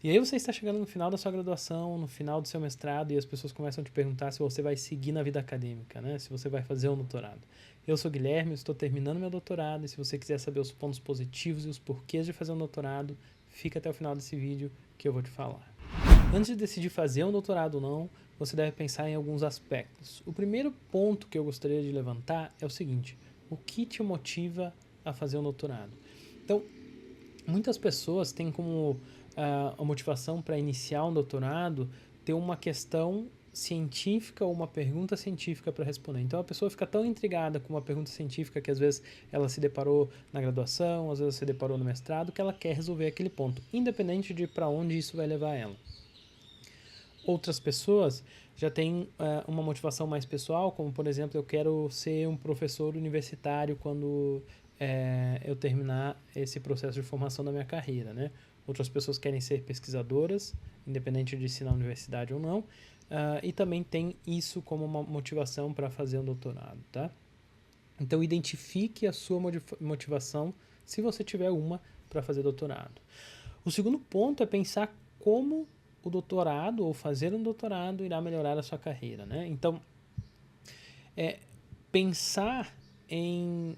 E aí você está chegando no final da sua graduação, no final do seu mestrado, e as pessoas começam a te perguntar se você vai seguir na vida acadêmica, né? Se você vai fazer um doutorado. Eu sou Guilherme, estou terminando meu doutorado, e se você quiser saber os pontos positivos e os porquês de fazer um doutorado, fica até o final desse vídeo que eu vou te falar. Antes de decidir fazer um doutorado ou não, você deve pensar em alguns aspectos. O primeiro ponto que eu gostaria de levantar é o seguinte: o que te motiva a fazer um doutorado? Então, muitas pessoas têm como a motivação para iniciar um doutorado ter uma questão científica ou uma pergunta científica para responder. Então a pessoa fica tão intrigada com uma pergunta científica que às vezes ela se deparou na graduação, às vezes se deparou no mestrado, que ela quer resolver aquele ponto, independente de para onde isso vai levar ela. Outras pessoas já têm uma motivação mais pessoal, como por exemplo, eu quero ser um professor universitário quando eu terminar esse processo de formação da minha carreira, né? Outras pessoas querem ser pesquisadoras, independente de se na universidade ou não, e também tem isso como uma motivação para fazer um doutorado, tá? Então identifique a sua motivação, se você tiver uma, para fazer doutorado. O segundo ponto é pensar como o doutorado ou fazer um doutorado irá melhorar a sua carreira, né? Então, pensar em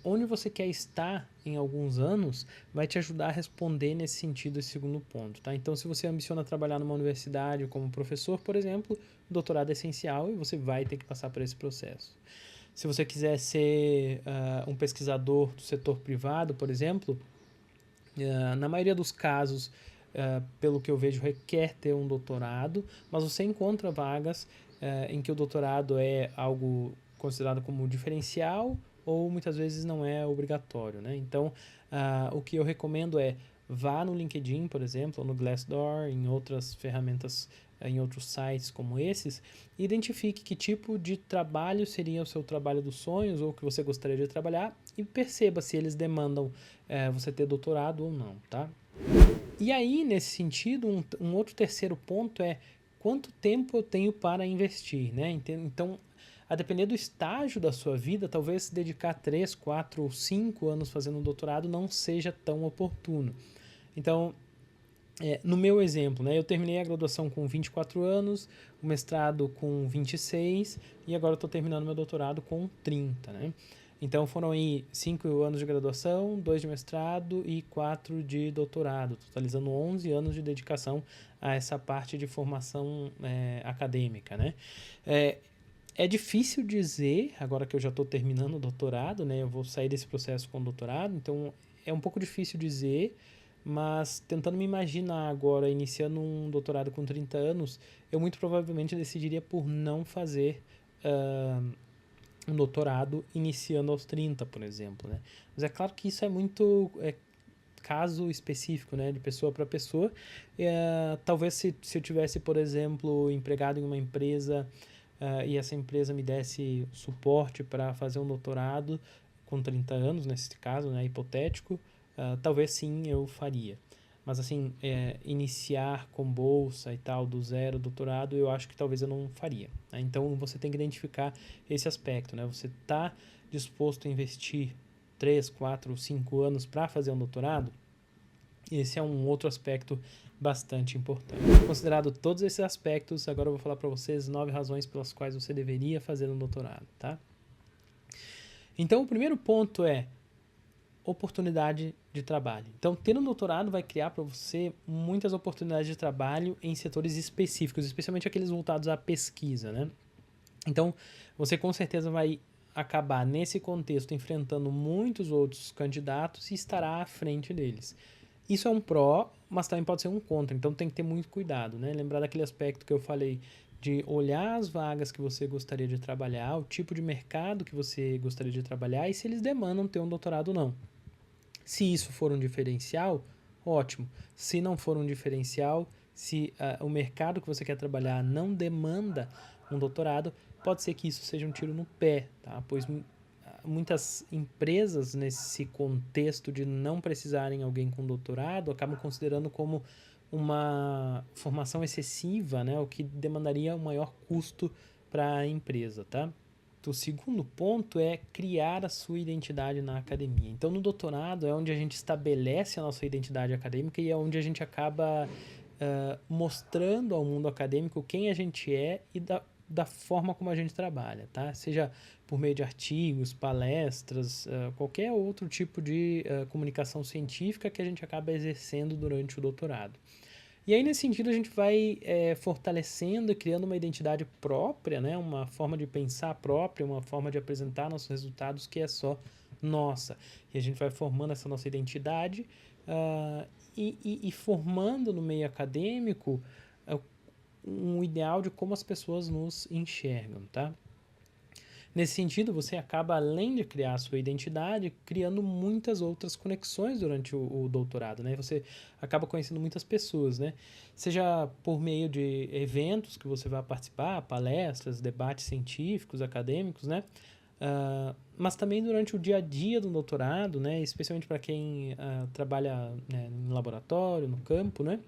onde você quer estar em alguns anos vai te ajudar a responder nesse sentido esse segundo ponto, tá? Então, se você ambiciona trabalhar numa universidade como professor, por exemplo, o doutorado é essencial e você vai ter que passar por esse processo. Se você quiser ser um pesquisador do setor privado, por exemplo, na maioria dos casos, pelo que eu vejo, requer ter um doutorado, mas você encontra vagas em que o doutorado é algo considerado como diferencial ou muitas vezes não é obrigatório, né? Então, o que eu recomendo é vá no LinkedIn, por exemplo, ou no Glassdoor, em outras ferramentas, em outros sites como esses, e identifique que tipo de trabalho seria o seu trabalho dos sonhos ou que você gostaria de trabalhar e perceba se eles demandam você ter doutorado ou não, tá? E aí, nesse sentido, um outro terceiro ponto é quanto tempo eu tenho para investir, né? Então, a depender do estágio da sua vida, talvez se dedicar 3, 4 ou 5 anos fazendo um doutorado não seja tão oportuno. Então, no meu exemplo, né, eu terminei a graduação com 24 anos, o mestrado com 26 e agora estou terminando meu doutorado com 30, né? Então foram aí 5 anos de graduação, 2 de mestrado e 4 de doutorado, totalizando 11 anos de dedicação a essa parte de formação acadêmica, né? É difícil dizer, agora que eu já estou terminando o doutorado, né? Eu vou sair desse processo com o doutorado, então é um pouco difícil dizer, mas tentando me imaginar agora iniciando um doutorado com 30 anos, eu muito provavelmente decidiria por não fazer um doutorado iniciando aos 30, por exemplo, né? Mas é claro que isso é muito caso específico, né, de pessoa para pessoa. Talvez se eu tivesse, por exemplo, empregado em uma empresa e essa empresa me desse suporte para fazer um doutorado com 30 anos, nesse caso, né, hipotético, talvez sim eu faria. Mas assim, iniciar com bolsa e tal, do zero, doutorado, eu acho que talvez eu não faria, né? Então você tem que identificar esse aspecto, né? Você está disposto a investir 3, 4, 5 anos para fazer um doutorado? Esse é um outro aspecto bastante importante. Considerado todos esses aspectos, agora eu vou falar para vocês 9 razões pelas quais você deveria fazer um doutorado, tá? Então, o primeiro ponto é oportunidade de trabalho. Então, ter um doutorado vai criar para você muitas oportunidades de trabalho em setores específicos, especialmente aqueles voltados à pesquisa, né? Então, você com certeza vai acabar nesse contexto enfrentando muitos outros candidatos e estará à frente deles. Isso é um pró, mas também pode ser um contra, então tem que ter muito cuidado, né? Lembrar daquele aspecto que eu falei de olhar as vagas que você gostaria de trabalhar, o tipo de mercado que você gostaria de trabalhar e se eles demandam ter um doutorado ou não. Se isso for um diferencial, ótimo. Se não for um diferencial, se o mercado que você quer trabalhar não demanda um doutorado, pode ser que isso seja um tiro no pé, tá? Pois muitas empresas, nesse contexto de não precisarem alguém com doutorado, acabam considerando como uma formação excessiva, né? O que demandaria um maior custo para a empresa, tá? o segundo ponto é criar a sua identidade na academia. Então, no doutorado é onde a gente estabelece a nossa identidade acadêmica e é onde a gente acaba mostrando ao mundo acadêmico quem a gente é e da forma como a gente trabalha, tá? Seja por meio de artigos, palestras, qualquer outro tipo de comunicação científica que a gente acaba exercendo durante o doutorado. E aí, nesse sentido, a gente vai fortalecendo e criando uma identidade própria, né? Uma forma de pensar própria, uma forma de apresentar nossos resultados que é só nossa. E a gente vai formando essa nossa identidade e formando no meio acadêmico um ideal de como as pessoas nos enxergam, tá? Nesse sentido, você acaba, além de criar a sua identidade, criando muitas outras conexões durante o doutorado, né? Você acaba conhecendo muitas pessoas, né? Seja por meio de eventos que você vai participar, palestras, debates científicos, acadêmicos, né? Mas também durante o dia a dia do doutorado, né? Especialmente para quem trabalha, né, em laboratório, no campo, né?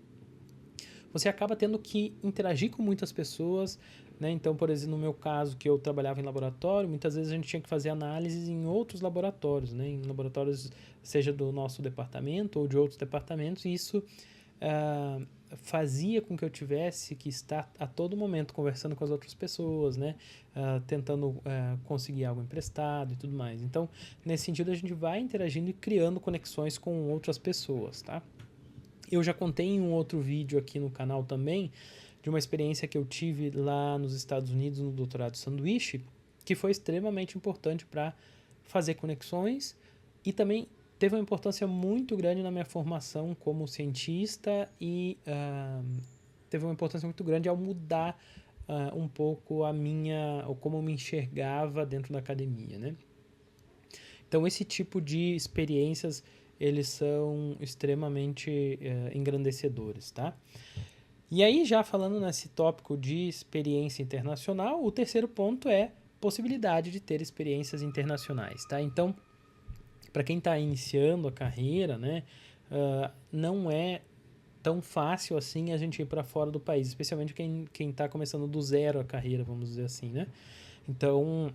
Você acaba tendo que interagir com muitas pessoas, né? Então, por exemplo, no meu caso, que eu trabalhava em laboratório, muitas vezes a gente tinha que fazer análises em outros laboratórios, né? Em laboratórios, seja do nosso departamento ou de outros departamentos, e isso fazia com que eu tivesse que estar a todo momento conversando com as outras pessoas, né? Tentando conseguir algo emprestado e tudo mais. Então, nesse sentido, a gente vai interagindo e criando conexões com outras pessoas, tá? Eu já contei em um outro vídeo aqui no canal também de uma experiência que eu tive lá nos Estados Unidos no doutorado sanduíche, que foi extremamente importante para fazer conexões e também teve uma importância muito grande na minha formação como cientista e teve uma importância muito grande ao mudar um pouco ou como eu me enxergava dentro da academia, né? Então, esse tipo de experiências eles são extremamente engrandecedores, tá? E aí, já falando nesse tópico de experiência internacional, o terceiro ponto é possibilidade de ter experiências internacionais, tá? Então, para quem está iniciando a carreira, né, não é tão fácil assim a gente ir para fora do país, especialmente quem está começando do zero a carreira, vamos dizer assim, né? Então,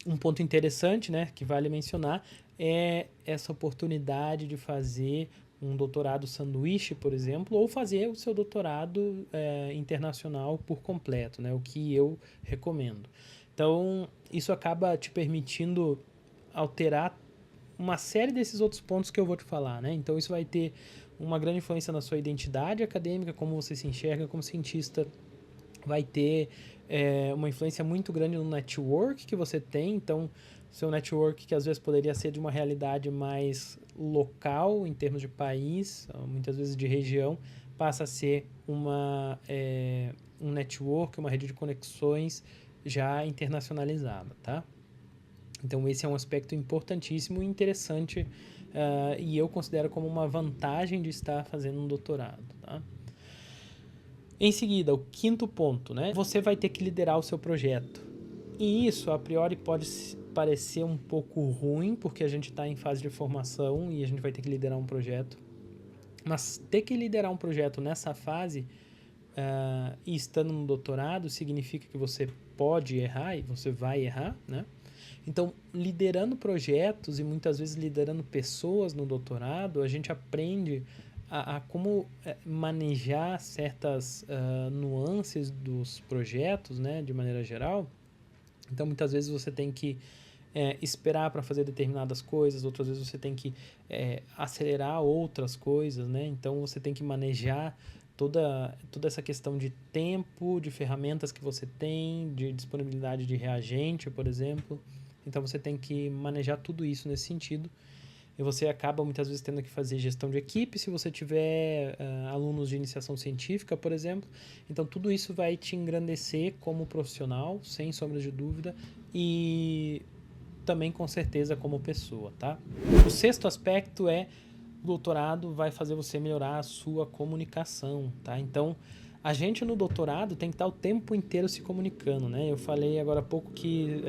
um ponto interessante, né, que vale mencionar é essa oportunidade de fazer um doutorado sanduíche, por exemplo, ou fazer o seu doutorado internacional por completo, né, o que eu recomendo. Então, isso acaba te permitindo alterar uma série desses outros pontos que eu vou te falar, né? Então, isso vai ter uma grande influência na sua identidade acadêmica, como você se enxerga como cientista, vai ter uma influência muito grande no network que você tem. Então, seu network, que às vezes poderia ser de uma realidade mais local, em termos de país, muitas vezes de região, passa a ser um network, uma rede de conexões já internacionalizada, tá? Então, esse é um aspecto importantíssimo e interessante e eu considero como uma vantagem de estar fazendo um doutorado, tá? Em seguida, o quinto ponto, né? Você vai ter que liderar o seu projeto. E isso, a priori, pode parecer um pouco ruim, porque a gente está em fase de formação e a gente vai ter que liderar um projeto. Mas ter que liderar um projeto nessa fase e estando no doutorado significa que você pode errar e você vai errar, né? Então, liderando projetos e muitas vezes liderando pessoas no doutorado, a gente aprende a como manejar certas nuances dos projetos, né, de maneira geral. Então, muitas vezes você tem que esperar para fazer determinadas coisas, outras vezes você tem que acelerar outras coisas, né? Então, você tem que manejar toda essa questão de tempo, de ferramentas que você tem, de disponibilidade de reagente, por exemplo. Então, você tem que manejar tudo isso nesse sentido. E você acaba muitas vezes tendo que fazer gestão de equipe se você tiver alunos de iniciação científica, por exemplo. Então, tudo isso vai te engrandecer como profissional, sem sombra de dúvida, e também com certeza como pessoa, tá? O sexto aspecto é o doutorado vai fazer você melhorar a sua comunicação, tá? Então, a gente no doutorado tem que estar o tempo inteiro se comunicando, né? Eu falei agora há pouco que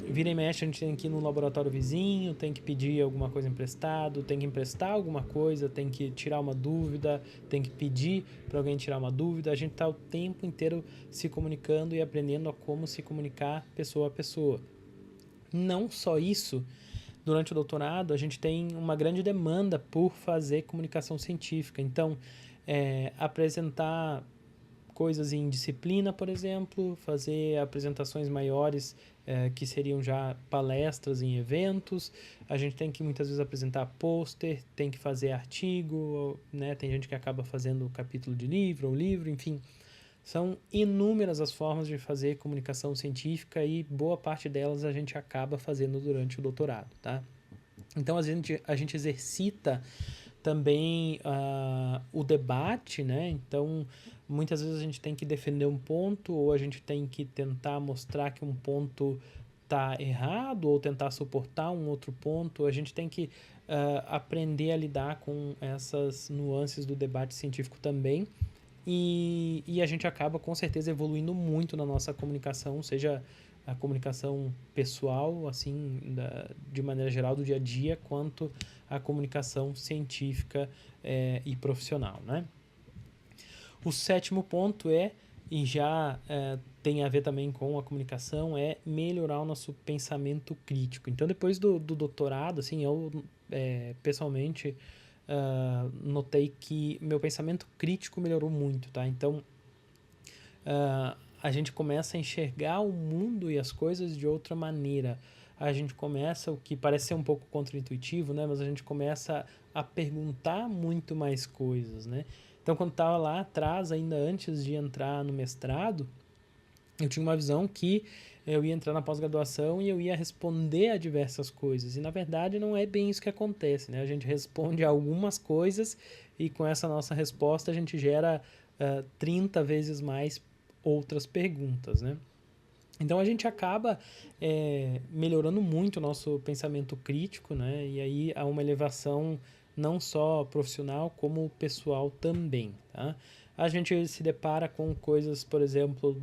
Vira e mexe, a gente tem que ir no laboratório vizinho, tem que pedir alguma coisa emprestado, tem que emprestar alguma coisa, tem que tirar uma dúvida, tem que pedir para alguém tirar uma dúvida. A gente está o tempo inteiro se comunicando e aprendendo a como se comunicar pessoa a pessoa. Não só isso, durante o doutorado a gente tem uma grande demanda por fazer comunicação científica. Então, apresentar coisas em disciplina, por exemplo, fazer apresentações maiores, que seriam já palestras em eventos. A gente tem que muitas vezes apresentar pôster, tem que fazer artigo, né? Tem gente que acaba fazendo capítulo de livro ou livro, enfim. São inúmeras as formas de fazer comunicação científica e boa parte delas a gente acaba fazendo durante o doutorado, tá? Então, a gente exercita também o debate, né? Então, muitas vezes a gente tem que defender um ponto ou a gente tem que tentar mostrar que um ponto está errado ou tentar suportar um outro ponto. A gente tem que aprender a lidar com essas nuances do debate científico também. E a gente acaba, com certeza, evoluindo muito na nossa comunicação, seja a comunicação pessoal, assim, de maneira geral, do dia a dia, quanto a comunicação científica e profissional, né? O 7º ponto e já tem a ver também com a comunicação, é melhorar o nosso pensamento crítico. Então, depois do doutorado, assim, eu pessoalmente notei que meu pensamento crítico melhorou muito, tá? Então, a gente começa a enxergar o mundo e as coisas de outra maneira. A gente começa, o que parece ser um pouco contraintuitivo, né? Mas a gente começa a perguntar muito mais coisas, né? Então, quando estava lá atrás, ainda antes de entrar no mestrado, eu tinha uma visão que eu ia entrar na pós-graduação e eu ia responder a diversas coisas. E, na verdade, não é bem isso que acontece, né? A gente responde a algumas coisas e, com essa nossa resposta, a gente gera 30 vezes mais outras perguntas, né? Então, a gente acaba melhorando muito o nosso pensamento crítico, né? E aí há uma elevação não só profissional, como pessoal também, tá? A gente se depara com coisas, por exemplo,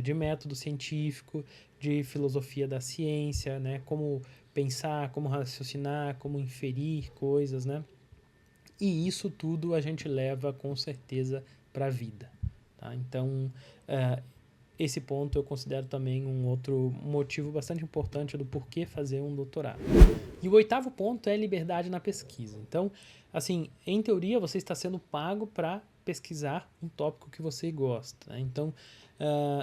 de método científico, de filosofia da ciência, né? Como pensar, como raciocinar, como inferir coisas, né? E isso tudo a gente leva, com certeza, para a vida, tá? Então, esse ponto eu considero também um outro motivo bastante importante do porquê fazer um doutorado. E o 8º ponto é liberdade na pesquisa. Então, assim, em teoria, você está sendo pago para pesquisar um tópico que você gosta, né? Então,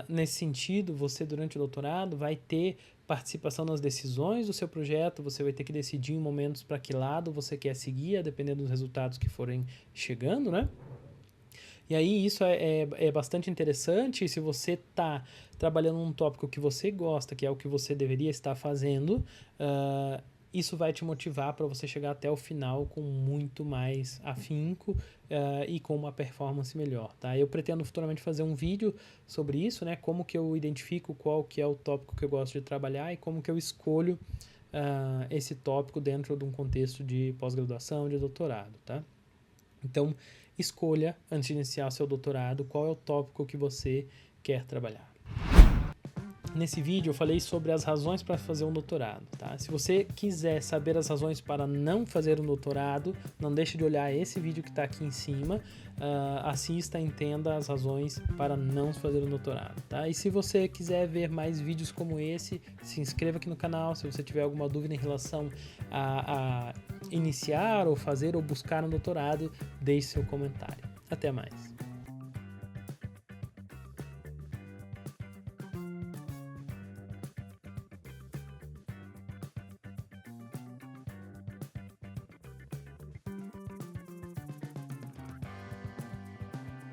nesse sentido, você durante o doutorado vai ter participação nas decisões do seu projeto, você vai ter que decidir em momentos para que lado você quer seguir, dependendo dos resultados que forem chegando, né? E aí isso é bastante interessante. Se você está trabalhando num tópico que você gosta, que é o que você deveria estar fazendo, isso vai te motivar para você chegar até o final com muito mais afinco e com uma performance melhor, tá? Eu pretendo futuramente fazer um vídeo sobre isso, né? Como que eu identifico qual que é o tópico que eu gosto de trabalhar e como que eu escolho esse tópico dentro de um contexto de pós-graduação, de doutorado, tá? Então, escolha, antes de iniciar seu doutorado, qual é o tópico que você quer trabalhar. Nesse vídeo eu falei sobre as razões para fazer um doutorado, tá? Se você quiser saber as razões para não fazer um doutorado, não deixe de olhar esse vídeo que está aqui em cima, assista e entenda as razões para não fazer um doutorado, tá? E se você quiser ver mais vídeos como esse, se inscreva aqui no canal. Se você tiver alguma dúvida em relação a iniciar ou fazer ou buscar um doutorado, deixe seu comentário. Até mais!